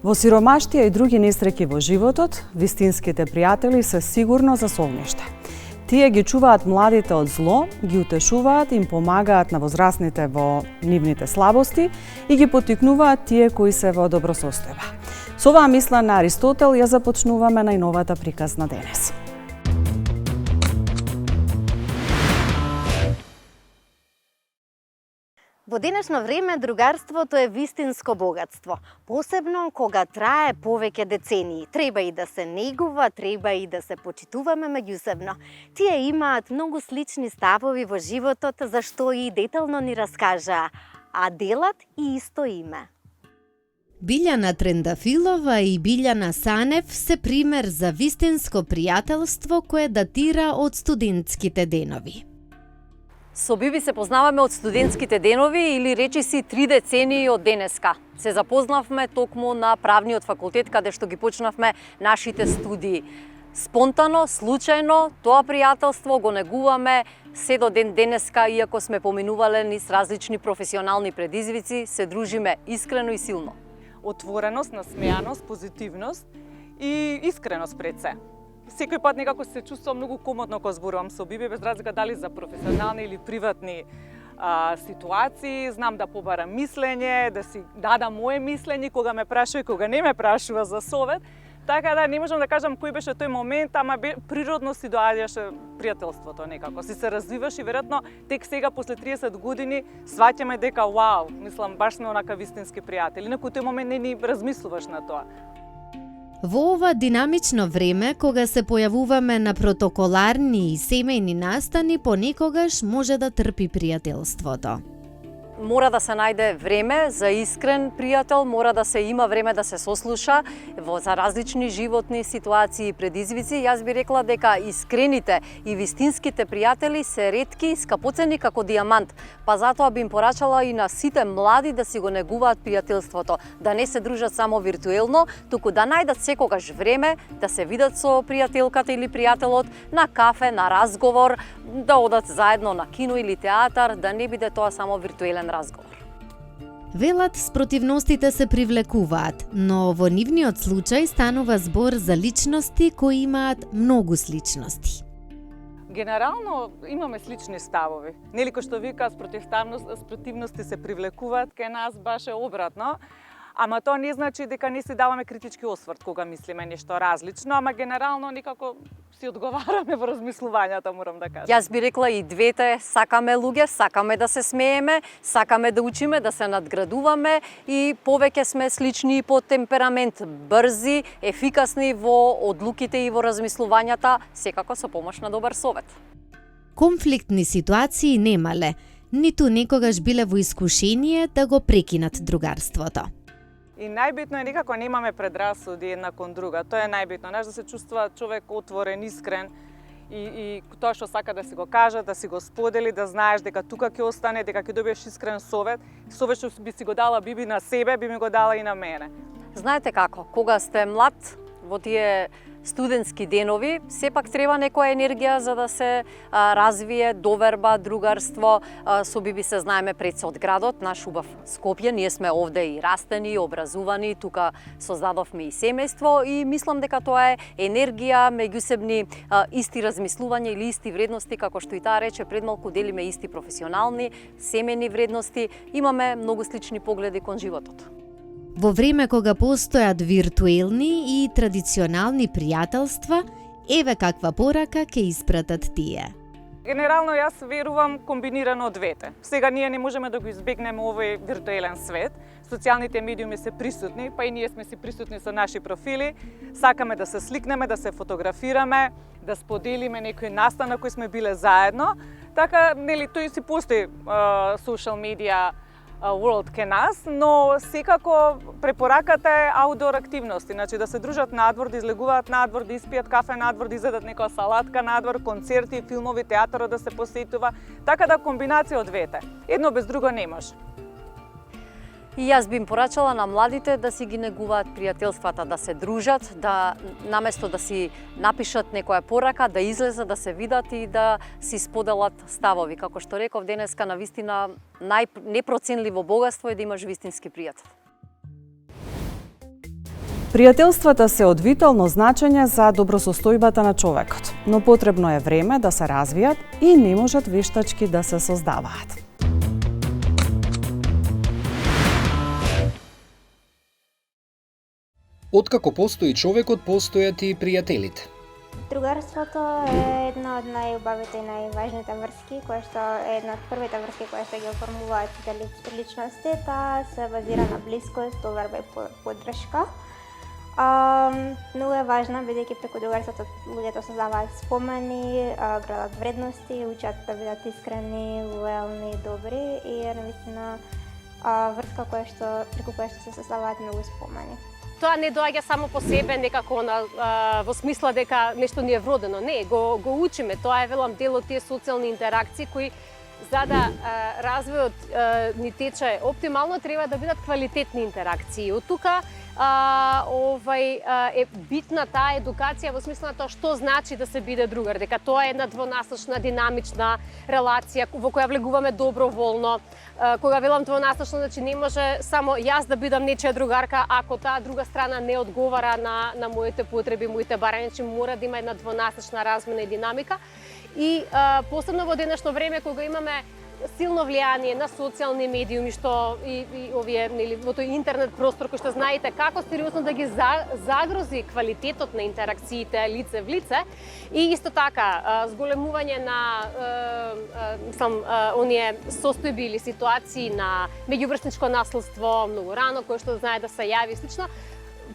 Во сиромаштија и други несреќи во животот, вистинските пријатели се сигурно за солниште. Тие ги чуваат младите од зло, ги утешуваат, им помагаат на возрастните во нивните слабости и ги поттикнуваат тие кои се во добросостојба. Со оваа мисла на Аристотел ја започнуваме најновата приказна денес. Во денешно време другарството е вистинско богатство, посебно кога трае повеќе децении. Треба и да се негува, треба и да се почитуваме меѓусебно. Тие имаат многу слични ставови во животот, за што и детално ни раскажаа, а делат и исто име. Билјана Трендафилова и Билјана Санев се пример за вистинско пријателство кое датира од студентските денови. Со Биби се познаваме од студентските денови или речиси 3 децении од денеска. Се запознавме токму на правниот факултет каде што ги почнавме нашите студии. Спонтано, случајно, тоа пријателство го негуваме се до ден денеска, иако сме поминувале низ различни професионални предизвици, се дружиме искрено и силно. Отвореност, насмеаност, позитивност и искреност пред се. Секој пат некако се чувствувам многу комодно кога зборувам со Биби, без разлика дали за професионални или приватни ситуации. Знам да побарам мислење, да си дадам моje мислење кога ме прашува и кога не ме прашува за совет. Така да не можам да кажам кој беше тој момент, ама природно си доаѓаше пријателството некако. Си се развиваш и веројатно тек сега после 30 години сваќаме дека вау, мислам баш сме онака вистински пријатели. На тој момент не ни размислуваш на тоа. Во ова динамично време, кога се појавуваме на протоколарни и семејни настани, понекогаш може да трпи пријателството. Мора да се најде време за искрен пријател, мора да се има време да се сослуша за различни животни ситуации и предизвици. Јас би рекла дека искрените и вистинските пријатели се ретки и скапоцени како дијамант, па затоа би им порачала и на сите млади да си го негуваат пријателството, да не се дружат само виртуелно, туку да најдат секогаш време да се видат со пријателката или пријателот на кафе, на разговор, да одат заедно на кино или театар, да не биде тоа само виртуелен разговор. Велат, спротивностите се привлекуваат, но во нивниот случај станува збор за личности кои имаат многу сличности. Генерално имаме слични ставови. Нели кој што вика спротивности се привлекуваат, кај нас баш е обратно. Ама тоа не значи дека не си даваме критички осврт кога мислиме нешто различно, ама генерално никако си одговараме во размислувањата, морам да кажам. Јас би рекла и двете, сакаме луѓе, сакаме да се смееме, сакаме да учиме, да се надградуваме и повеќе сме слични по темперамент, брзи, ефикасни во одлуките и во размислувањата, секако со помош на добар совет. Конфликтни ситуации немале, ниту некогаш биле во искушение да го прекинат другарството. И најбитно е некако немаме предрасуди една кон друга. Тоа е најбитно. Да се чувствува човек отворен, искрен и тоа што сака да си го каже, да си го сподели, да знаеш дека тука ќе остане, дека ќе добиеш искрен совет. Совет што би си го дала Биби на себе, би ми го дала и на мене. Знаете како, кога сте млад во тие студентски денови, сепак треба некоја енергија за да се развие доверба, другарство. Со Биби се знаеме пред се од градот, наш убав Скопје, ние сме овде и растени, образувани, тука создадовме и семејство и мислам дека тоа е енергија, меѓусебни исти размислувања или исти вредности, како што и таа рече, пред малку делиме исти професионални, семени вредности, имаме многу слични погледи кон животот. Во време кога постојат виртуелни и традиционални пријателства, еве каква порака ќе испратат тие. Генерално јас верувам комбинирано двете. Сега ние не можеме да го избегнеме овој виртуелен свет. Социјалните медиуми се присутни, па и ние сме си присутни со наши профили. Сакаме да се сликнеме, да се фотографираме, да споделиме некој настан на кој сме биле заедно. Така, нели, тој си постои social media world ке нас, но секако препораката е аутдор активности, значи да се дружат надвор, да излегуваат надвор, да испијат кафе надвор, да изедат некоја салатка надвор, концерти, филмови, театарот да се посетува, така да комбинација од двете. Едно без друго не може. И јас би им порачала на младите да си ги негуваат пријателствата, да се дружат, да наместо да си напишат некоја порака, да излезат, да се видат и да си споделат ставови. Како што реков денеска, на вистина најнепроценливо богатство е да имаш вистински пријател. Пријателствата се од витално значење за добросостојбата на човекот, но потребно е време да се развијат и не можат вештачки да се создаваат. Откако постои човекот, постојат и пријателите. Другарството е една од најубавите и најважните врски, која што е една од првите врски која што ги оформуваат сите личности, таа се базира на блискост, доверба и поддршка. Многу е важна, бидејќи преку другарството луѓето создаваат спомени, градат вредности, учат да бидат искрени, лојални и добри и е навистина врска преку која што се создаваат многу спомени. Тоа не доаѓа само по себе некако во смисла дека нешто ни е вродено. Не, го учиме. Тоа е, велам, дел од тие социјални интеракции кои за да развојот ни тече оптимално треба да бидат квалитетни интеракции. Од тука е битна таа едукација во смисла на тоа што значи да се биде другар, дека тоа е една двонасочна динамична релација во која влегуваме доброволно. Кога велам двонасочно, значи не може само јас да бидам нечија другарка ако таа друга страна не одговара на моите потреби, моите барања, значи мора да има една двонасочна размена и динамика. И посебно во денешно време кога имаме силно влијание на социјални медиуми што и овие нели во тој интернет простор кој што знаете како сериозно да ги загрози квалитетот на интеракциите лице в лице и исто така зголемување на оние состојби или ситуации на меѓуврсничко насилство многу рано кој што знае да се јави слично.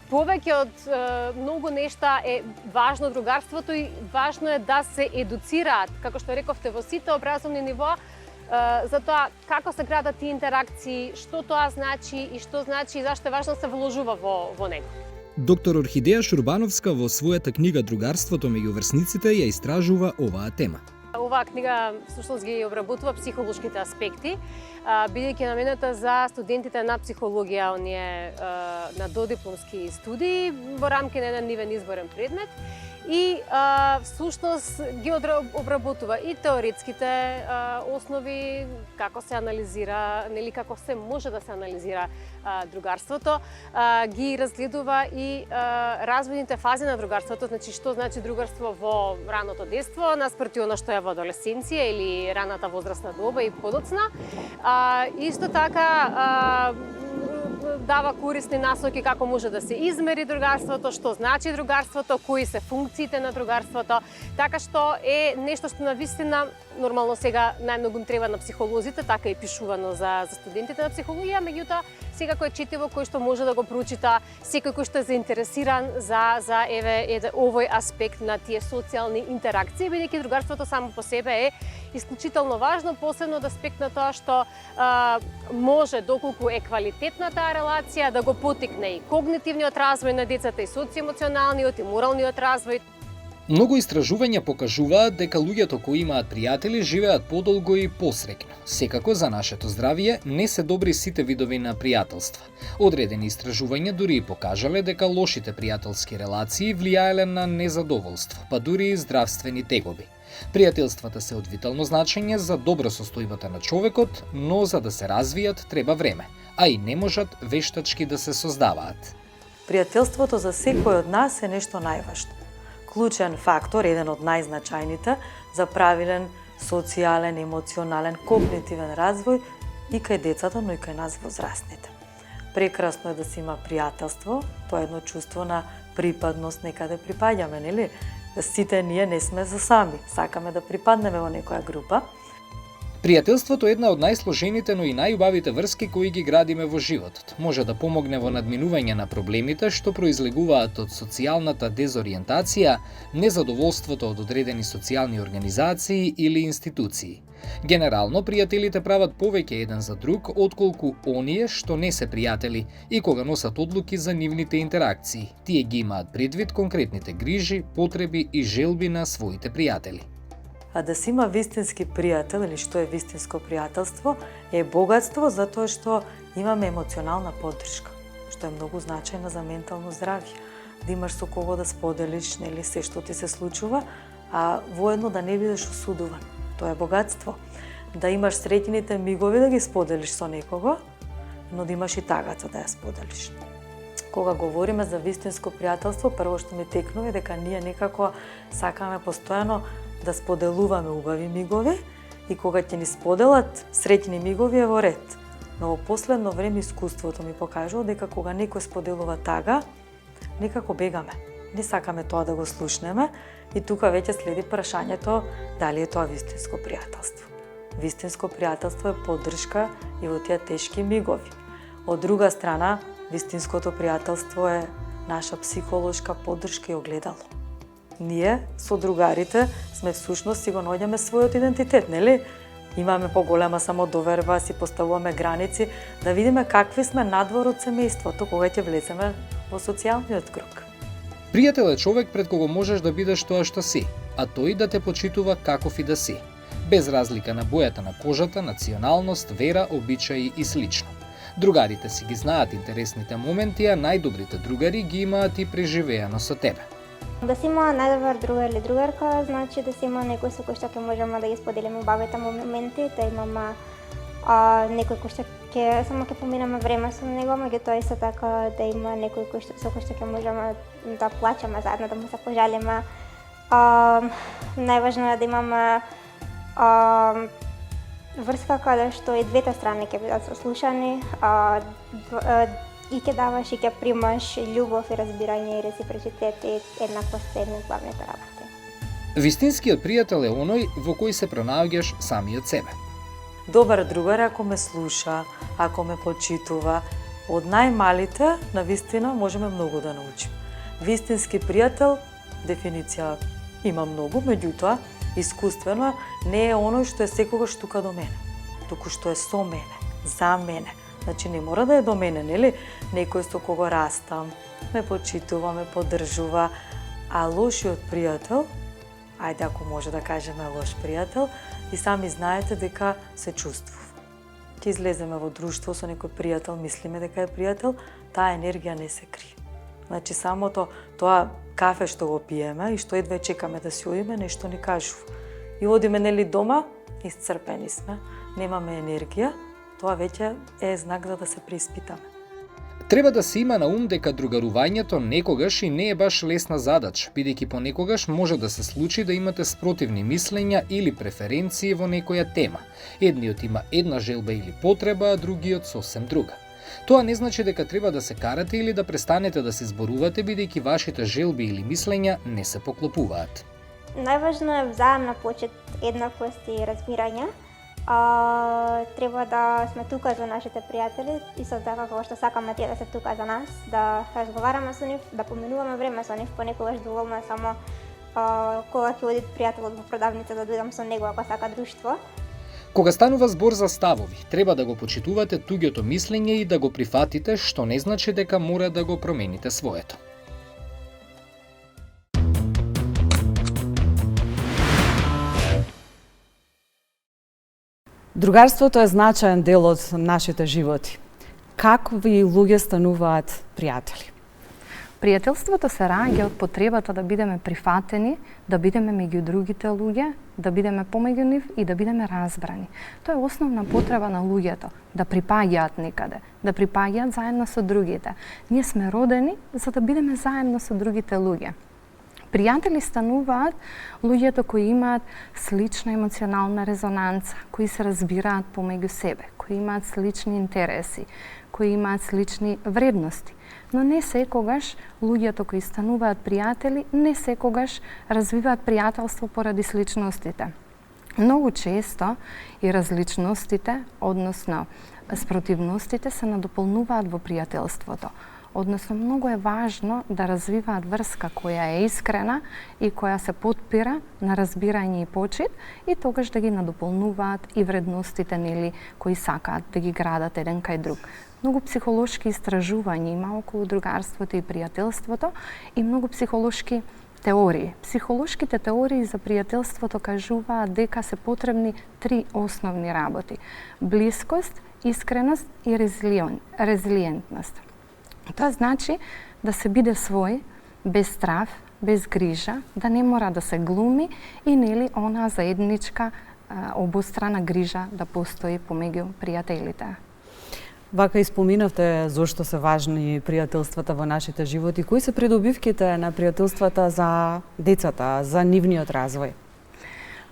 Повеќе од многу нешта е важно другарството и важно е да се едуцираат, како што рековте, во сите образовни нивоа, за тоа како се градат тие интеракции, што тоа значи и што значи и зашто е важно да се вложува во него. Доктор Орхидеја Шурбановска во својата книга Другарството меѓу врсниците ја истражува оваа тема. Оваа книга всушност ги обработува психолошките аспекти, бидејќи наменета за студентите на психологија, оние на додипломски студии во рамки на еден нивен изборен предмет и всушност ги обработува и теоретските основи, како се анализира, нели како се може да се анализира другарството, ги разгледува и развојните фази на другарството, значи што значи другарство во раното детство, наспроти она што е во адолесценција или раната возрастна доба и подоцна. Исто така дава корисни насоки како може да се измери другарството, што значи другарството, кои се функциите на другарството, така што е нешто што навистина нормално сега најмногу треба на психолозите, така и пишувано за студентите на психологија, меѓутоа секако е четиво кој што може да го прочита, секој кој што е заинтересиран за овој аспект на тие социјални интеракции, бидејќи другарството само по себе е исклучително важно, посебно од аспект на тоа што може, доколку е квалитетна таа релација, да го потикне и когнитивниот развој на децата, и социјемоционалниот, и моралниот развој. Многу истражувања покажуваат дека луѓето кои имаат пријатели живеат подолго и посреќно. Секако за нашето здравје не се добри сите видови на пријателства. Одредени истражувања дури и покажале дека лошите пријателски релации влијаеле на незадоволство, па дури и здравствени тегоби. Пријателствата се од витално значење за добросостојбата на човекот, но за да се развијат треба време, а и не можат вештачки да се создаваат. Пријателството за секој од нас е нешто најважно. Клучен фактор, еден од најзначајните за правилен социјален, емоционален, когнитивен развој и кај децата, но и кај нас возрастните. Прекрасно е да се има пријателство, тоа е едно чувство на припадност, некаде припаѓаме, нели? Сите ние не сме за сами, сакаме да припаднеме во некоја група. Пријателството е една од најсложените, но и најубавите врски кои ги градиме во животот. Може да помогне во надминување на проблемите што произлегуваат од социјалната дезориентација, незадоволството од одредени социјални организации или институции. Генерално, пријателите прават повеќе еден за друг, отколку оние што не се пријатели и кога носат одлуки за нивните интеракции. Тие ги имаат предвид конкретните грижи, потреби и желби на своите пријатели. А да се има вистински пријател, или што е вистинско пријателство, е богатство затоа што имаме емоционална поддршка, што е многу значајна за ментално здравје. Да имаш со кого да споделиш, нели, се што ти се случува, а воедно да не бидеш осудуван. Тоа е богатство. Да имаш среќните мигови да ги споделиш со некого, но да имаш и тагата да ја споделиш. Кога говориме за вистинско пријателство, прво што ми текнува е дека ние некако сакаме постојано да споделуваме убави мигови и кога ќе ни споделат среќни мигови е во ред. Но во последно време искуството ми покажува дека кога некој споделува тага, некако бегаме. Не сакаме тоа да го слушнеме и тука веќе следи прашањето дали е тоа вистинско пријателство. Вистинско пријателство е поддршка и во тие тешки мигови. Од друга страна, вистинското пријателство е наша психолошка поддршка и огледало. Ние со другарите сме всушност си го наоѓаме својот идентитет, нели? Имаме поголема самодоверба, си поставуваме граници, да видиме какви сме надвор од семејството кога ќе влеземе во социјалниот круг. Пријател е човек пред кого можеш да бидеш тоа што си, а тој да те почитува каков и да си, без разлика на бојата на кожата, националност, вера, обичаи и слично. Другарите си ги знаат интересните моменти, а најдобрите другари ги имаат и преживеано со тебе. Да си има најдобар другар или другарка, значи да си има некој со кој што ќе можеме да ги споделиме убавите моменти, да имаме некој кој што ќе само ќе поминеме време со него, меѓутоа исто така да има некој со кој што ќе можеме да плачеме заедно, да му се пожалиме. Најважно е да имаме врска каде што и двете страни ќе бидат сослушани, и ќе даваш и ќе примаш љубов и разбирање и реципроцитет и еднаквост е главните работи. Вистинскиот пријател е оној во кој се пронаоѓаш самиот себе. Добар другар ако ме слуша, ако ме почитува, од најмалите на вистина можеме многу да научиме. Вистински пријател, дефиниција има многу, меѓутоа искуствено не е оној што е секогаш тука до мене, туку што е со мене, за мене. Значи не мора да е до мене, нели? Некој со кого растам, ме почитува, ме поддржува, а лошиот пријател, ајде ако може да кажеме лош пријател, и сами знаете дека се чувствува. Ќе излеземе во друштво со некој пријател, мислиме дека е пријател, таа енергија не се крие. Значи самото тоа кафе што го пиеме и што едва чекаме да си одиме, нешто ни кажува. И одиме нели дома, исцрпени сме, немаме енергија, тоа веќе е знак за да се преиспитаме. Треба да се има на ум дека другарувањето некогаш и не е баш лесна задача, бидејќи понекогаш може да се случи да имате спротивни мислења или преференции во некоја тема. Едниот има една желба или потреба, а другиот сосем друга. Тоа не значи дека треба да се карате или да престанете да се зборувате, бидејќи вашите желби или мислења не се поклопуваат. Најважно е взаемна почит, еднаквост и разбирање. Треба да сме тука за нашите пријатели, исто така како што сакаме тие да се тука за нас, да разговараме со нив, да поминуваме време со нив, понекогаш доволно е само кога ќе оди пријателот во продавница да дојдам со него ако сака друштво. Кога станува збор за ставови, треба да го почитувате туѓото мислење и да го прифатите, што не значи дека мора да го промените своето. Другарството е значаен дел од нашите животи. Какви луѓе стануваат пријатели? Пријателството се раѓа од потребата да бидеме прифатени, да бидеме меѓу другите луѓе, да бидеме помеѓу нив и да бидеме разбрани. Тоа е основна потреба на луѓето, да припаѓаат некаде, да припаѓаат заедно со другите. Ние сме родени за да бидеме заедно со другите луѓе. Пријатели стануваат луѓето кои имаат слична емоционална резонанца, кои се разбираат помеѓу себе, кои имаат слични интереси, кои имаат слични вредности. Но не секогаш луѓето кои стануваат пријатели, не секогаш развиваат пријателство поради сличностите. Многу често и различностите, односно спротивностите, се надополнуваат во пријателството. Односно, многу е важно да развиваат врска која е искрена и која се потпира на разбирање и почит и тогаш да ги надополнуваат и вредностите нели кои сакаат да ги градат еден кај друг. Многу психолошки истражувања има околу другарството и пријателството и многу психолошки теории. Психолошките теории за пријателството кажуваат дека се потребни 3 основни работи: блискост, искреност и резилиентност. Тоа значи да се биде свој, без страв, без грижа, да не мора да се глуми и нели онаа заедничка обострана грижа да постои помеѓу пријателите. Вака и споминавте зошто се важни пријателствата во нашите животи. Кои се придобивките на пријателствата за децата, за нивниот развој?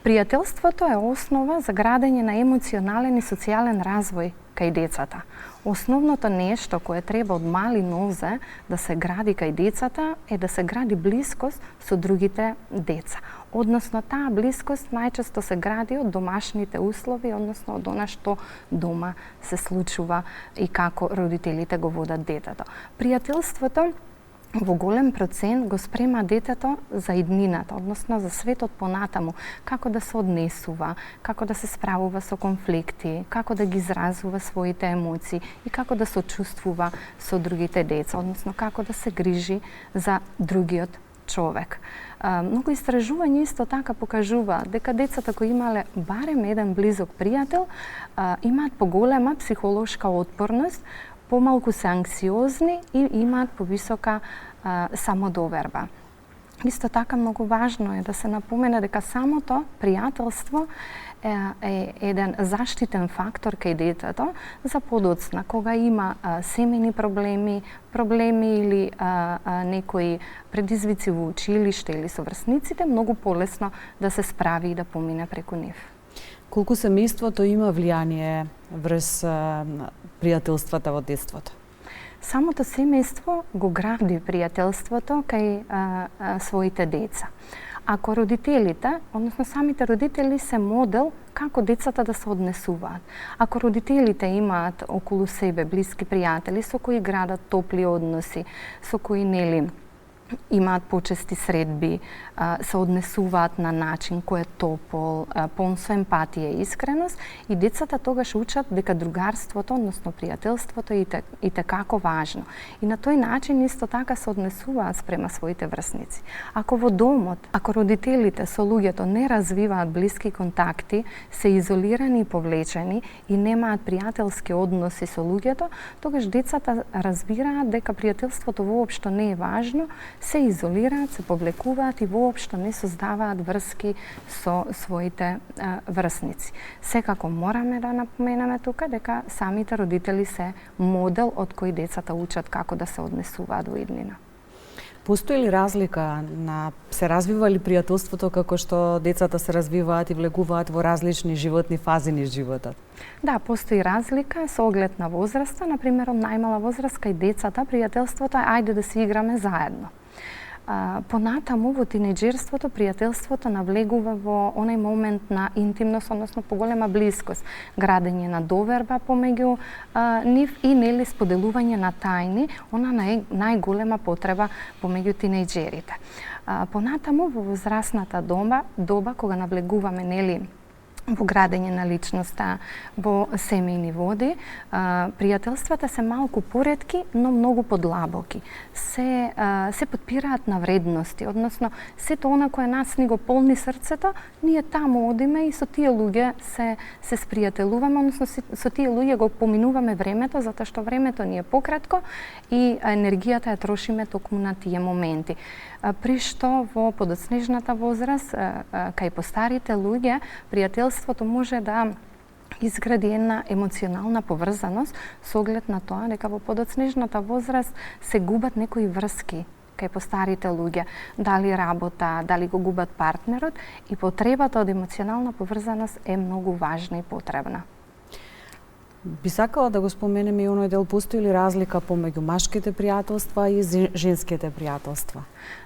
Пријателството е основа за градење на емоционален и социјален развој кај децата. Основното нешто кое треба од мали нозе да се гради кај децата е да се гради блискост со другите деца. Односно, таа блискост најчесто се гради од домашните услови, односно од она што дома се случува и како родителите го водат детето. Пријателството во голем процент го спрема детето за иднината, односно за светот понатаму, како да се однесува, како да се справува со конфликти, како да ги изразува своите емоции и како да се чувствува со другите деца, односно како да се грижи за другиот човек. Многу истражувања исто така покажува дека децата кои имале барем еден близок пријател имаат поголема психолошка отпорност, помалку се анксиозни и имаат повисока самодоверба. Исто така многу важно е да се напомене дека самото пријателство е еден заштитен фактор кај детето за подоцна, кога има семејни проблеми или некои предизвици во училиште или со врсниците, многу полесно да се справи и да помине преку нив. Колку семејството има влијание врз пријателствата во детството? Самото семејство го гради пријателството кај своите деца. Ако родителите, односно самите родители се модел како децата да се однесуваат. Ако родителите имаат околу себе блиски пријатели со кои градат топли односи, со кои имаат почести средби, се однесуваат на начин кој е топол, полн со емпатија и искреност, и децата тогаш учат дека другарството, односно пријателството е и како важно. И на тој начин исто така се однесуваат спрема своите врсници. Ако во домот, ако родителите со луѓето не развиваат блиски контакти, се изолирани и повлечени и немаат пријателски односи со луѓето, тогаш децата разбираат дека пријателството воопшто не е важно, се изолираат, се повлекуваат и воопшто не создаваат врски со своите врсници. Секако мораме да напоменеме тука дека самите родители се модел од кој децата учат како да се однесуваат во иднина. Постои ли разлика се развива ли пријателството како што децата се развиваат и влегуваат во различни животни фази низ животот? Да, постои разлика со оглед на возраста. Например, од најмала возраст кај децата пријателството е ајде да се играме заедно. Понатаму во тинеџерството пријателството навлегува во онај момент на интимност, односно поголема блискост, градење на доверба помеѓу нив и споделување на тајни, она најголема потреба помеѓу тинеџерите. Понатаму во возрастната доба кога навлегуваме во градење на личноста, во семејни води, пријателствата се малку поретки, но многу подлабоки. Се подпираат на вредности, односно сето она кое нас ни го полни срцето, ние таму одиме и со тие луѓе се спријателуваме, односно со тие луѓе го поминуваме времето, затоа што времето ни е пократко и енергијата ја трошиме токму на тие моменти. При што во подоцнежната возраст, кај постарите луѓе, пријателството може да изгради една емоционална поврзаност со оглед на тоа дека во подоцнежната возраст се губат некои врски кај постарите луѓе, дали работа, дали го губат партнерот, и потребата од емоционална поврзаност е многу важна и потребна. Би сакала да го споменеме и оној дел, постои ли разлика помеѓу машките пријателства и женските пријателства?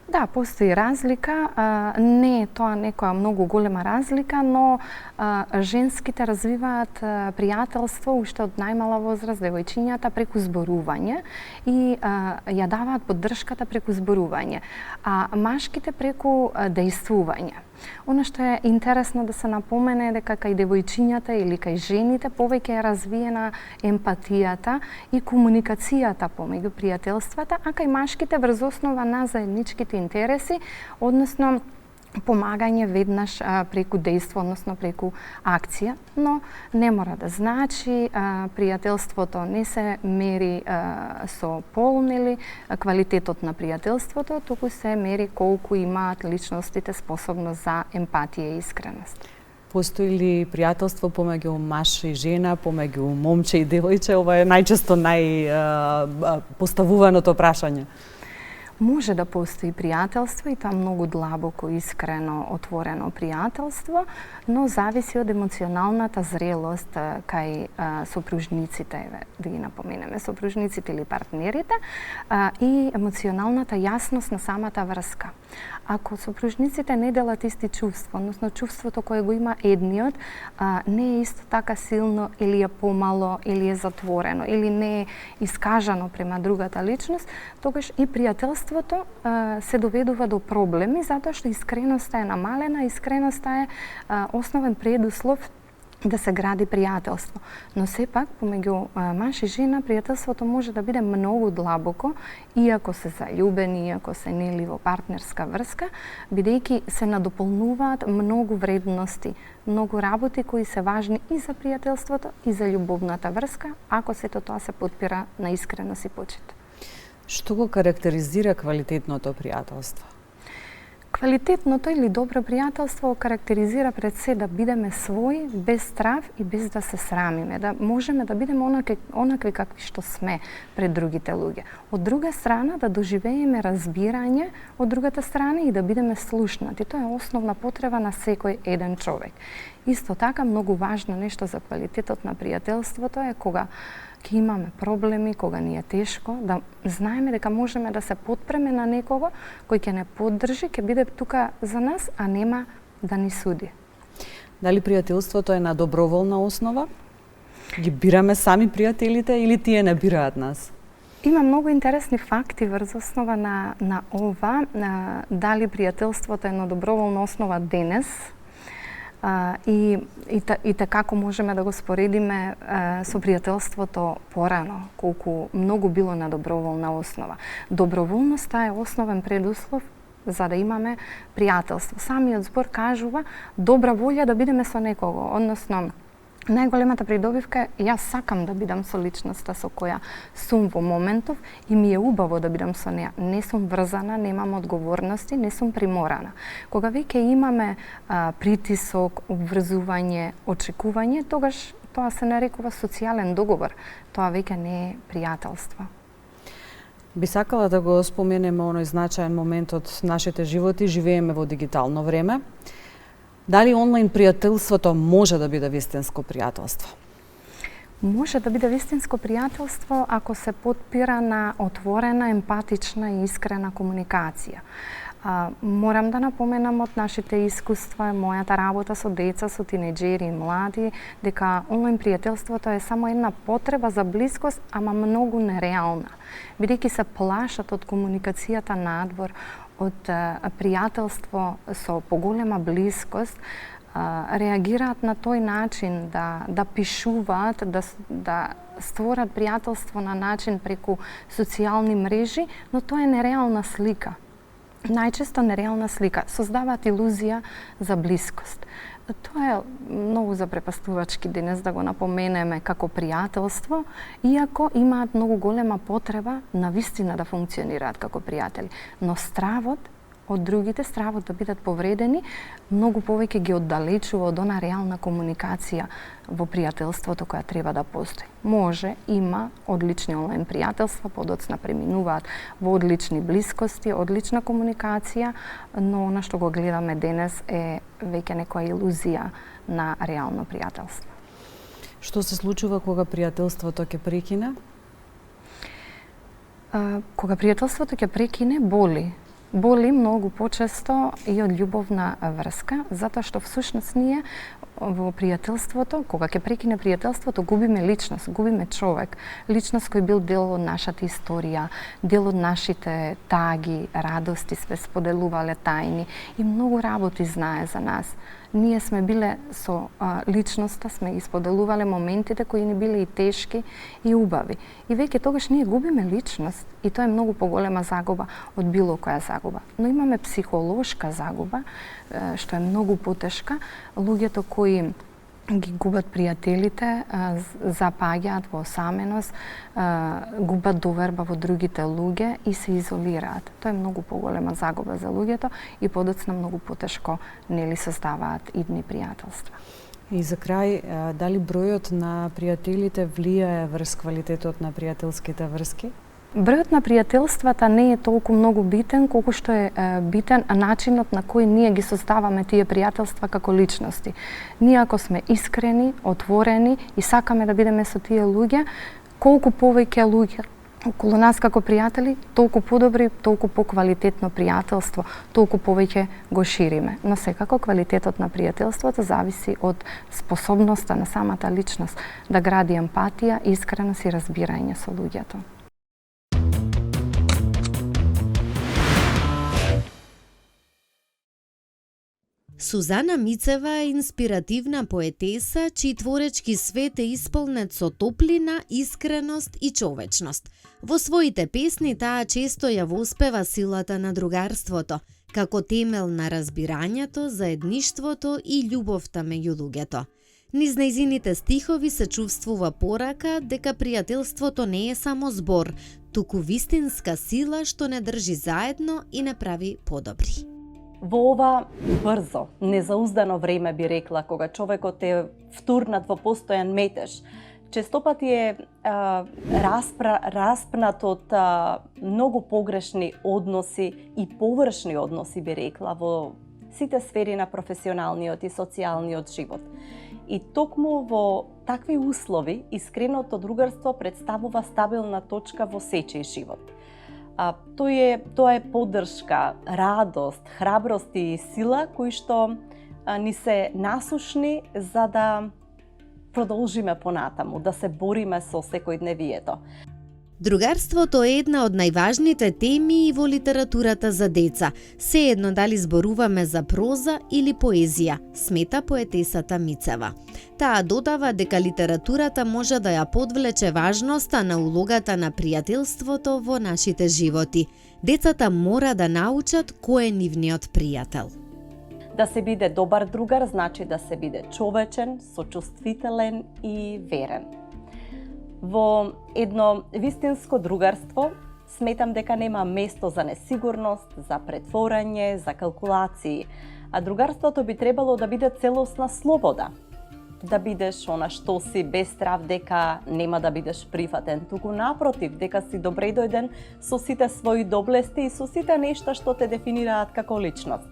Да, постои разлика, не е тоа некоја многу голема разлика, но женските развиваат пријателство уште од најмала возраст, девојчињата, преку зборување и ја даваат поддршката преку зборување, а машките преку дејствување. Оно што е интересно да се напомене дека кај девојчињата или кај жените повеќе е развиена емпатијата и комуникацијата помеѓу пријателствата, а кај машките врз основа на заедничките интереси, односно помагање веднаш преку дејство, односно преку акција, но не мора да значи пријателството не се мери со пол, нели, квалитетот на пријателството, туку се мери колку имаат личностите способност за емпатија и искреност. Постои ли пријателство помеѓу маж и жена, помеѓу момче и девојче? Ова е најчесто поставуваното прашање. Може да постои пријателство и тоа многу длабоко, искрено, отворено пријателство, но зависи од емоционалната зрелост кај сопружниците, да ги напоменеме, сопружниците или партнерите, и емоционалната јасност на самата врска. Ако сопружниците не делат исти чувства, односно чувството кое го има едниот, не е исто така силно или е помало, или е затворено, или не е искажано према другата личност, тогаш и пријателството се доведува до проблеми, затоа што искреноста е намалена, искреноста е основен предуслов да се гради пријателство. Но сепак, помеѓу маж и жена, пријателството може да биде многу длабоко, иако се заљубени, иако се нели во партнерска врска, бидејќи се надополнуваат многу вредности, многу работи кои се важни и за пријателството, и за љубовната врска, ако сето тоа се потпира на искреност и почит. Што го карактеризира квалитетното пријателство? Квалитетното или добро пријателство карактеризира пред се да бидеме своји, без страв и без да се срамиме, да можеме да бидеме онакви какви што сме пред другите луѓе. Од друга страна да доживееме разбирање од другата страна и да бидеме слушнати. Тоа е основна потреба на секој еден човек. Исто така, многу важно нешто за квалитетот на пријателството е кога ќе имаме проблеми, кога ни е тешко, да знаеме дека можеме да се потпреме на некого кој ќе не поддржи, ќе биде тука за нас, а нема да ни суди. Дали пријателството е на доброволна основа? Ги бираме сами пријателите или тие не бираат нас? Има многу интересни факти врз основа на ова, дали пријателството е на доброволна основа денес, и како можеме да го споредиме со пријателството порано, колку многу било на доброволна основа. Доброволноста е основен предуслов за да имаме пријателство. Самиот збор кажува добра волја да бидеме со некого, односно најголемата придобивка е јас сакам да бидам со личноста со која сум во моментов и ми е убаво да бидам со неа. Не сум врзана, немам одговорности, не сум приморана. Кога веќе имаме притисок, обврзување, очекување, тогаш тоа се нарекува социјален договор. Тоа веќе не е пријателство. Би сакала да го споменеме оној значаен момент од нашите животи, живееме во дигитално време. Дали онлайн пријателството може да биде вистинско пријателство? Може да биде вистинско пријателство ако се потпира на отворена, емпатична и искрена комуникација. Морам да напоменам од нашите искуства, мојата работа со деца, со тинеџери и млади, дека онлайн пријателството е само една потреба за блискост, ама многу нереална. Бидејќи се плашат од комуникацијата надвор, од пријателство со поголема блискост, реагираат на тој начин да пишуваат, да створат пријателство на начин преку социјални мрежи, но тоа е нереална слика. Најчесто нереална слика. Создаваат илузија за блискост. Тоа е многу запрепастувачки денес да го напоменеме како пријателство, иако имаат многу голема потреба на вистина да функционираат како пријатели. Но стравот од другите, стравот да бидат повредени, многу повеќе ги оддалечува од она реална комуникација во пријателството која треба да постои. Може, има одлични онлайн пријателства, подоцна преминуваат во одлични блискости, одлична комуникација, но она што го гледаме денес е веќе некоја илузија на реално пријателство. Што се случува кога пријателството ќе прекине? Кога пријателството ќе прекине, боли. Боли многу почесто и од љубовна врска, затоа што всушност ние во пријателството, кога ќе прекине пријателството, губиме личност, губиме човек, личност кој бил дел од нашата историја, дел од нашите таги, радости, све споделувале тајни и многу работи знае за нас. Ние сме биле со личноста, сме ги споделувале моментите кои ни биле и тешки и убави. И веќе тогаш ние губиме личност и тоа е многу поголема загуба од било која загуба. Но имаме психолошка загуба, што е многу потешка. Луѓето кои ги губат пријателите, запаѓаат во осаменост, губат доверба во другите луѓе и се изолираат. Тоа е многу поголема загуба за луѓето и подоцна многу потешко нели создаваат идни пријателства. И за крај, дали бројот на пријателите влијае врз квалитетот на пријателските врски? Бројот на пријателствата не е толку многу битен, колку што е битен начинот на кој ние ги создаваме тие пријателства како личности. Ние ако сме искрени, отворени и сакаме да бидеме со тие луѓе, колку повеќе луѓе околу нас како пријатели, толку подобри, толку поквалитетно пријателство, толку повеќе го шириме. Но секако квалитетот на пријателството зависи од способноста на самата личност да гради емпатија, искреност и разбирање со луѓето. Сузана Мицева е инспиративна поетеса, чиј творечки свет е исполнет со топлина, искреност и човечност. Во своите песни таа често ја воспева силата на другарството, како темел на разбирањето, заедништвото и љубовта меѓу луѓето. Низ нејзините стихови се чувствува порака дека пријателството не е само збор, туку вистинска сила што не држи заедно и не прави подобри. Во ова брзо, незауздано време би рекла, кога човекот е втурнат во постојан метеж, честопати е распнат од многу погрешни односи и површни односи би рекла во сите сфери на професионалниот и социјалниот живот. И токму во такви услови искреното другарство представува стабилна точка во сечи живот. Тоа е поддршка, радост, храброст и сила кои што ни се насушни за да продолжиме понатаму, да се бориме со секојдневието. Другарството е една од најважните теми и во литературата за деца. Сеедно дали зборуваме за проза или поезија, смета поетесата Мицева. Таа додава дека литературата може да ја подвлече важноста на улогата на пријателството во нашите животи. Децата мора да научат кој е нивниот пријател. Да се биде добар другар значи да се биде човечен, сочувствителен и верен. Во едно вистинско другарство сметам дека нема место за несигурност, за претворање, за калкулации, а другарството би требало да биде целосна слобода. Да бидеш она што си без страв дека нема да бидеш прифатен, туку напротив, дека си добре дојден со сите своји доблести и со сите нешта што те дефинираат како личност.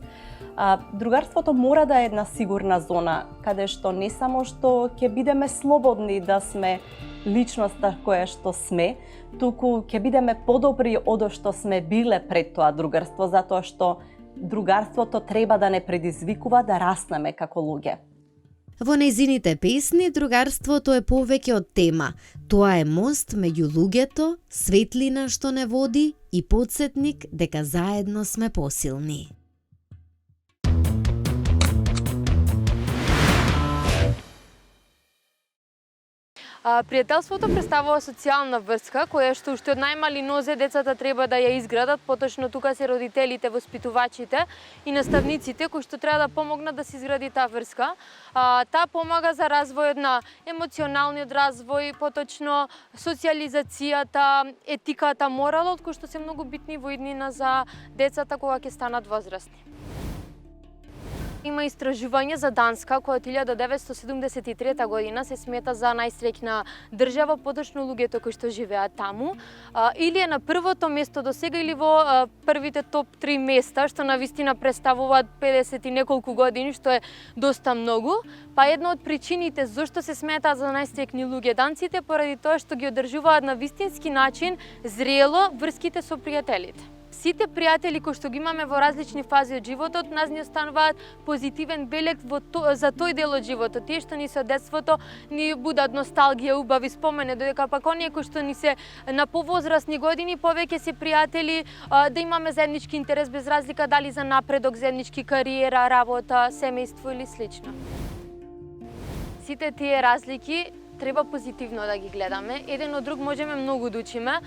Другарството мора да е една сигурна зона, каде што не само што ќе бидеме слободни да сме личноста која што сме, туку ќе бидеме подобри од што сме биле пред тоа другарство, затоа што другарството треба да не предизвикува да раснеме како луѓе. Во нејзините песни, другарството е повеќе од тема. Тоа е мост меѓу луѓето, светлина што не води и потсетник дека заедно сме посилни. Пријателството представува социјална врска која што уште од најмали нозе децата треба да ја изградат, поточно тука се родителите, воспитувачите и наставниците кои што треба да помогнат да се изгради таа врска. Таа помага за развојот на емоционалниот развој, поточно социјализацијата, етиката, моралот кои што се многу битни во иднина за децата кога ќе станат возрастни. Има истражување за Данска, која од 1973 година се смета за најсреќна држава, поточно луѓето кои што живеат таму, или е на првото место до сега, или во првите топ 3 места, што навистина представуваат 50 и неколку години, што е доста многу. Па една од причините зошто се сметаат за најсреќни луѓе данците, поради тоа што ги одржуваат на вистински начин зрело врските со пријателите. Сите пријатели кои што ги имаме во различни фази од животот, нас ни остануваат позитивен белег за тој дел од животот. Тие што ни се од детството ни будат носталгија, убави спомени, додека пак оние кои што ни се на повозрастни години повеќе се пријатели, да имаме заеднички интерес без разлика дали за напредок, заеднички кариера, работа, семејство или слично. Сите тие разлики треба позитивно да ги гледаме. Еден од друг можеме многу да учиме.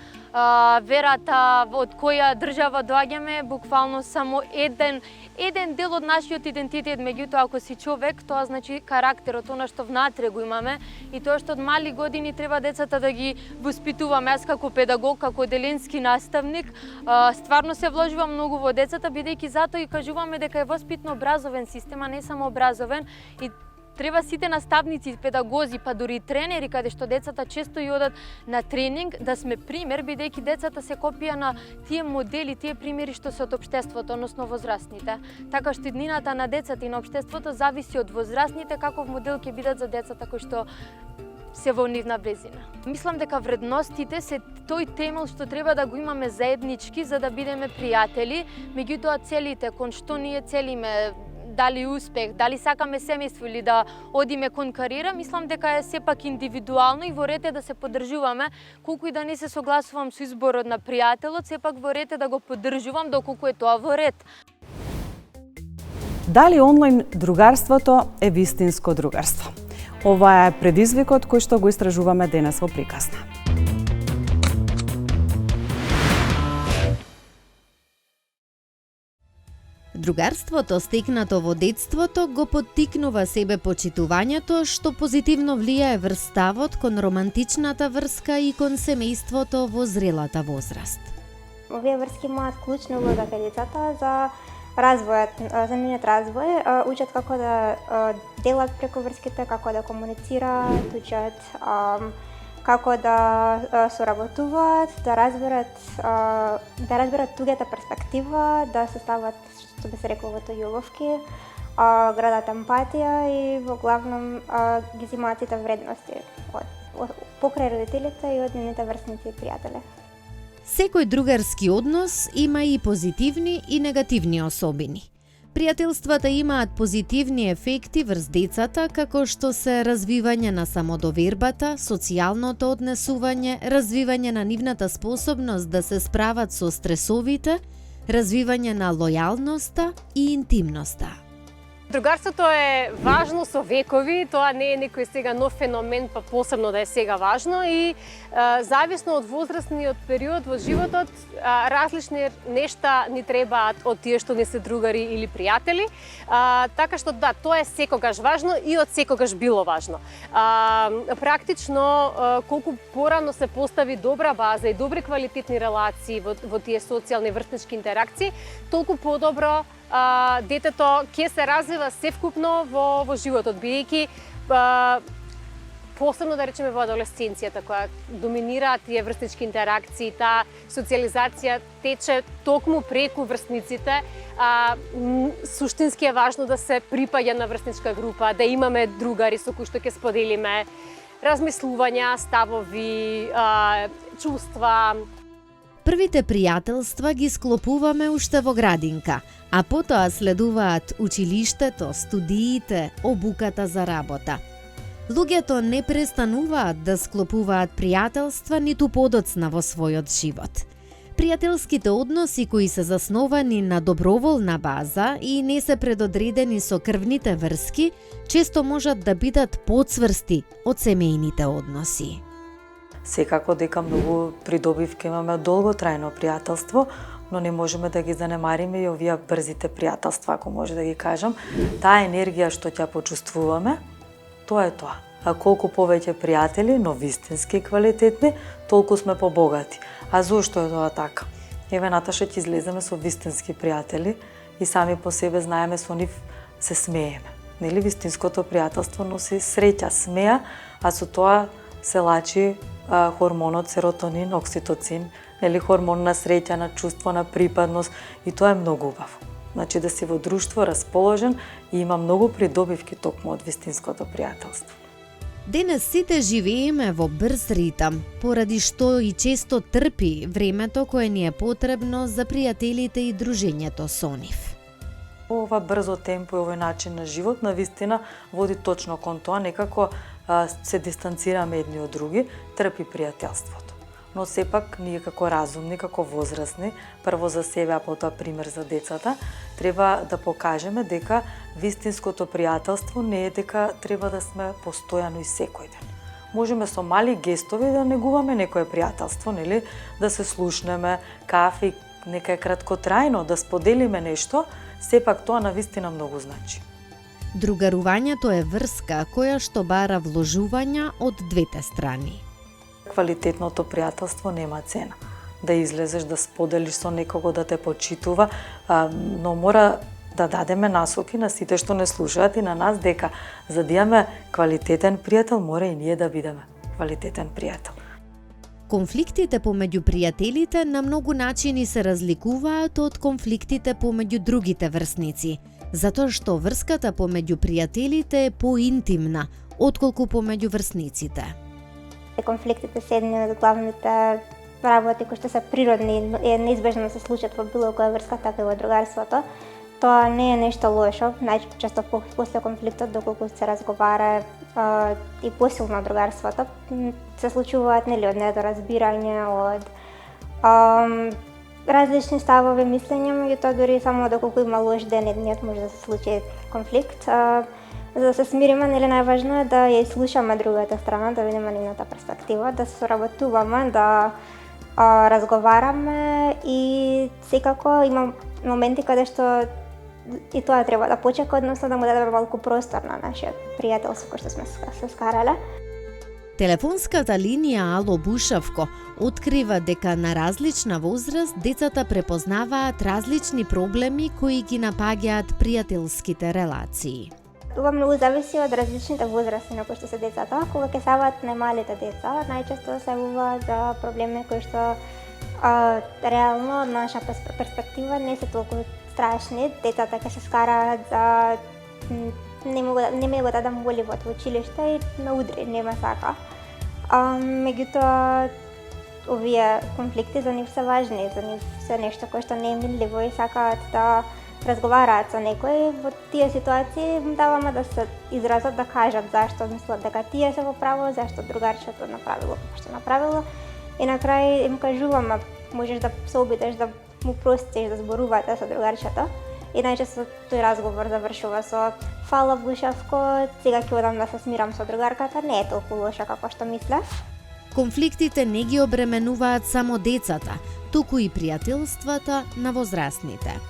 Верата од која држава доаѓаме, буквално само еден дел од нашиот идентитет, меѓутоа ако си човек, тоа значи карактерот, она што внатре го имаме и тоа што од мали години треба децата да ги воспитуваме. Аз како педагог, како деленски наставник, стварно се вложувам многу во децата, бидејќи затоа и кажуваме дека е воспитно образовен систем, а не само образовен, и треба сите наставници, педагози, па дури тренери, каде што децата често и одат на тренинг, да сме пример, бидејќи децата се копија на тие модели, тие примери што се од општеството, односно возрастните. Така што иднината на децата и на општеството зависи од возрастните, каков модел ќе бидат за децата кои што се во нивна близина. Мислам дека вредностите се тој темел што треба да го имаме заеднички за да бидеме пријатели, меѓутоа целите кон што ние целиме, дали успех, дали сакаме семејство или да одиме кон кариера, мислам дека е сепак индивидуално и во ред е да се поддржуваме, колку и да не се согласувам со изборот на пријателот, сепак во ред е да го поддржувам доколку е тоа во ред. Дали онлайн другарството е вистинско другарство? Ова е предизвикот кој што го истражуваме денес во приказна. Другарството стекнато во детството го поттикнува себе почитувањето, што позитивно влијае врз ставот кон романтичната врска и кон семејството во зрелата возраст. Овие врски имаат клучна улога кај децата за развојот, за нивниот развој, учат како да делат преку врските, како да комуницираат, учат како да соработуваат, да разберат тугата перспектива, да се стават, што би се рекло, во тојуловки, градат емпатија и во главном ги зимаат сите вредности покрај родителите и од нивните врсници и пријатели. Секој другарски однос има и позитивни и негативни особини. Пријателствата имаат позитивни ефекти врз децата, како што се развивање на самодовербата, социјалното однесување, развивање на нивната способност да се справат со стресовите, развивање на лојалноста и интимноста. Другарството е важно со векови, тоа не е некој сега нов феномен, па посебно да е сега важно и зависно од возрастниот период во животот, различни нешта ни требаат од тие што не се другари или пријатели, така што да, тоа е секогаш важно и од секогаш било важно. Практично, колку порано се постави добра база и добри квалитетни релации во тие социјални врснички интеракции, толку подобро детето ќе се развива севкупно во животот, бидејќи посебно да речеме во адолесценцијата, која доминираат тие врснички интеракции, таа социјализација тече токму преку врсниците. Суштински е важно да се припаѓа на врсничка група, да имаме другари со кои што ќе споделиме размислувања, ставови, чувства. Првите пријателства ги склопуваме уште во градинка, а потоа следуваат училиштето, студиите, обуката за работа. Луѓето не престануваат да склопуваат пријателства ниту подоцна во својот живот. Пријателските односи кои се засновани на доброволна база и не се предодредени со крвните врски, често можат да бидат подсврсти од семејните односи. Секако дека многу придобивки имаме долготрајно пријателство, но не можеме да ги занемариме и овие брзите пријателства, ако може да ги кажам. Таа енергија што ќе почувствуваме, тоа е тоа. А колку повеќе пријатели, но вистински квалитетни, толку сме побогати. А зошто е тоа така? Еве, Наташа, ќе излеземе со вистински пријатели и сами по себе знаеме, со нив се смееме. Нели, вистинското пријателство носи среќа, смеа, а со тоа се лачи хормонот серотонин, окситоцин, нели, хормон на среќа, на чувство, на припадност, и тоа е многу убаво. Значи да си во друштво расположен и има многу придобивки токму од вистинското пријателство. Денес сите живееме во брз ритам, поради што и често трпи времето кое ни е потребно за пријателите и дружењето со нив. Ова брзо темпо и овој начин на живот навистина води точно кон тоа, некако се дистанцираме едни од други, трпи пријателството. Но сепак ние како разумни, како возрастни, прво за себе, а потоа пример за децата, треба да покажеме дека вистинското пријателство не е дека треба да сме постојано и секој ден. можеме со мали гестови да негуваме некое пријателство, нели? Да се слушнеме, кафе, нека краткотрајно, да споделиме нешто, сепак тоа навистина многу значи. Другарувањето е врска која што бара вложувања од двете страни. Квалитетното пријателство нема цена. Да излезеш, да споделиш со некого, да те почитува, но мора да дадеме насоки на сите што не слушаат и на нас дека за да имаме квалитетен пријател, мора и ние да бидеме квалитетен пријател. Конфликтите помеѓу пријателите на многу начини се разликуваат од конфликтите помеѓу другите врсници, затоа што врската помеѓу пријателите е поинтимна отколку помеѓу врсниците. Конфликтите се едни од главните работи кои што се природни, е неизбежно да се случат во било која врска, така и во другарството. Тоа не е нешто лошо, најчесто после конфликтот, доколку се разговара и посилно другарството, се случуваат нели од недоразбирање, од различни ставови, мислења, меѓутоа дури само доколку има лош ден едниот може да се случи конфликт. За да се смириме, нели најважно е да ја слушаме другата страна, да видиме нивната перспектива, да се соработуваме, да разговараме и секако има моменти каде што и тоа треба да почека, односно да му дадеме малку простор на нашиот пријател со кој што сме се скарале. Телефонската линија Ало Бушавко открива дека на различна возраст децата препознаваат различни проблеми кои ги напаѓаат пријателските релации. Ова многу зависи од различните возрасти на кои што се децата. Кога ќе стават најмалите деца, најчесто се јавува за проблеми кои што реално од наша перспектива не се толку страшни. Децата ќе се скараат за не ме го дадам боливот во училиште и ме удри, нема сака. Меѓутоа, овие конфликти за нив се важни, за нив се нешто кое што не е милливо и сакаат да разговараат со некој. Во тие ситуации даваме да се изразат, да кажат зашто мислат дека тие се во право, зашто другарчето направило како што направило. И на крај им кажуваме, можеш да се обидеш да му простиш, да зборувате со другарчето. И најчесто тој разговор завршува со фала Бушавко, сега ќе одам да се смирам со другарката, не е толку лошо како што мислев. Конфликтите не ги обременуваат само децата, туку и пријателствата на возрастните.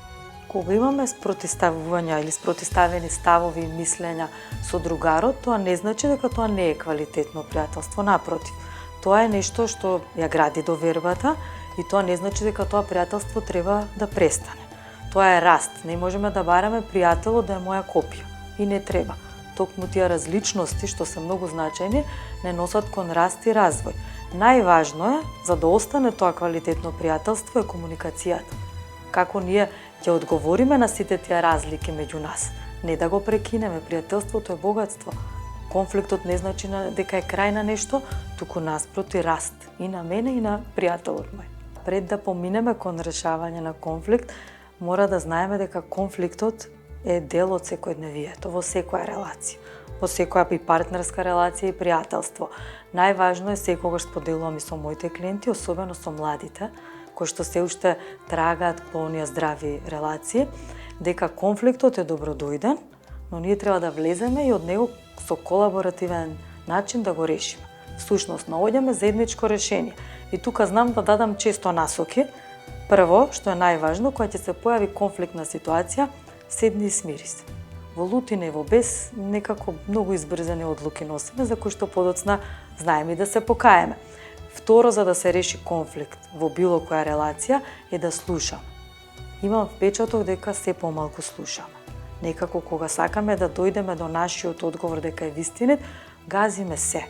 Кога имаме спротиставувања или спротиставени ставови и мислења со другарот, тоа не значи дека тоа не е квалитетно пријателство, напротив. Тоа е нешто што ја гради довербата и тоа не значи дека тоа пријателство треба да престане. Тоа е раст. Не можеме да бараме пријателот да е моја копија. И не треба. Токму тие различности, што се многу значајни, не носат кон раст и развој. Најважно е, за да остане тоа квалитетно пријателство, е комуникацијата. Како ние ќе одговориме на сите тие разлики меѓу нас. Не да го прекинеме, пријателството е богатство. Конфликтот не значи дека е крај на нешто, туку наспроти раст. И на мене и на пријателот мој. Пред да поминеме кон решавање на конфликт, мора да знаеме дека конфликтот е дел од секојдневието, во секоја релација, во секоја и партнерска релација и пријателство. Најважно е, секогаш споделувам и со моите клиенти, особено со младите, кои што се уште трагаат по оние здрави релации, дека конфликтот е добродојден, но ние треба да влеземе и од него со колаборативен начин да го решиме. Всушност, наоѓаме заедничко решение. И тука знам да дадам често насоки. Прво, што е најважно, кога ќе се појави конфликтна ситуација, седни и смири се. Во лутина и во бес, некако многу избрзани одлуки носиме, за кои што подоцна знаеме и да се покаеме. Второ, за да се реши конфликт во било која релација, е да слушаме. Имам впечаток дека се помалку слушаме. Некако кога сакаме да дојдеме до нашиот одговор дека е вистинет, газиме се.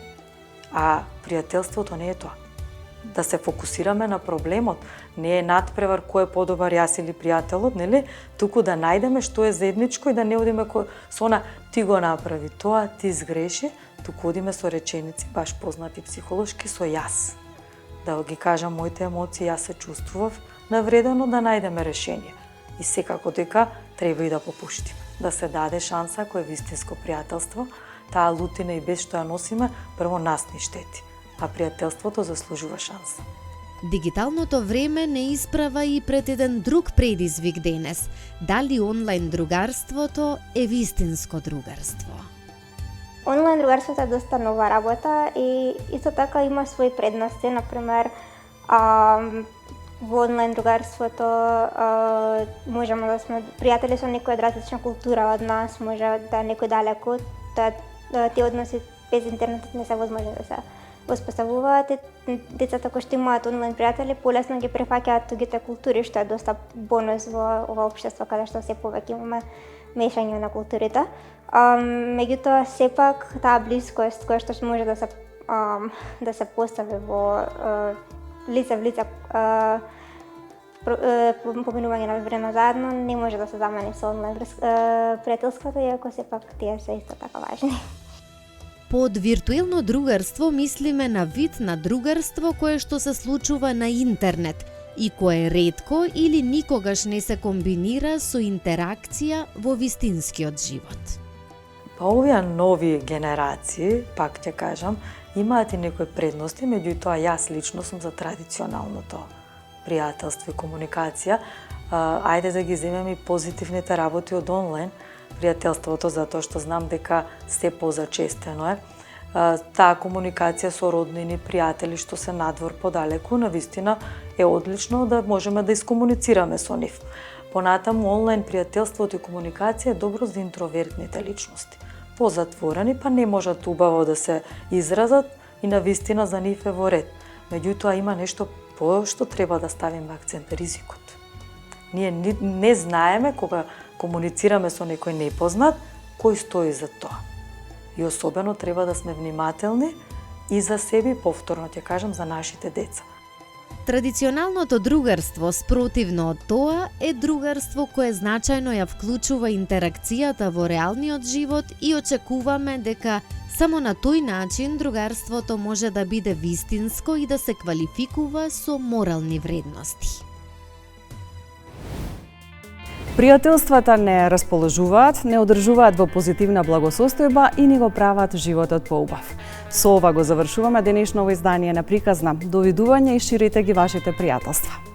А пријателството не е тоа. Да се фокусираме на проблемот, не е надпревар кој е подобар, јас или пријателот, нели? Туку да најдеме што е заедничко и да не одиме со она ти го направи тоа, ти сгреши, туку одиме со реченици баш познати психолошки со јас. Да ги кажам моите емоции, јас се чувствував навредено, да најдеме решение. И секако дека треба и да попуштиме, да се даде шанса кој е вистинско пријателство, таа лутина и без што ја носиме, прво нас ни штети, а пријателството заслужува шанса. Дигиталното време не исправа и пред еден друг предизвик денес. Дали онлайн другарството е вистинско другарство? Онлайн другарството е доста нова работа и исто така има своји предности. Например, во онлайн другарството можеме да сме пријатели со некој од различна култура од нас, може да некој далеко, тие односи без интернет не се возможни да се воспоставуваат. Децата кои што имаат онлайн пријатели полесно ги префаќаат другите култури, што е доста бонус во ова општество каде што се повеќе имаме мешање на културите. Меѓутоа сепак таа блискост која што може да се постави во лице в лице поминување на време заедно не може да се замени со онлайн пријателството, иако сепак тие се исто така важни. Под виртуелно другарство мислиме на вид на другарство кое што се случува на интернет и кое ретко или никогаш не се комбинира со интеракција во вистинскиот живот. Па овие нови генерации, пак ќе кажам, имаат и некои предности, меѓутоа јас лично сум за традиционалното пријателство и комуникација. Ајде да ги земеме и позитивните работи од онлайн пријателството, затоа што знам дека се позачестено е. Таа комуникација со роднини, пријатели што се надвор подалеку, навистина е одлично да можеме да искомуницираме со нив. Понатаму онлайн пријателството и комуникација е добро за интровертните личности. Позатворени, па не можат убаво да се изразат и навистина за нив е во ред. Меѓутоа има нешто по што треба да ставиме акцент, ризикот. Ние не знаеме кога комуницираме со некој непознат, кој стои за тоа. И особено треба да сме внимателни и за себе, повторно ќе кажам, за нашите деца. Традиционалното другарство, спротивно од тоа, е другарство кое значајно ја вклучува интеракцијата во реалниот живот и очекуваме дека само на тој начин другарството може да биде вистинско и да се квалификува со морални вредности. Пријателствата не расположуваат, не одржуваат во позитивна благосостојба и ни го прават животот поубав. Со ова го завршуваме денешново издание на Приказна. Довидување и ширите ги вашите пријателства.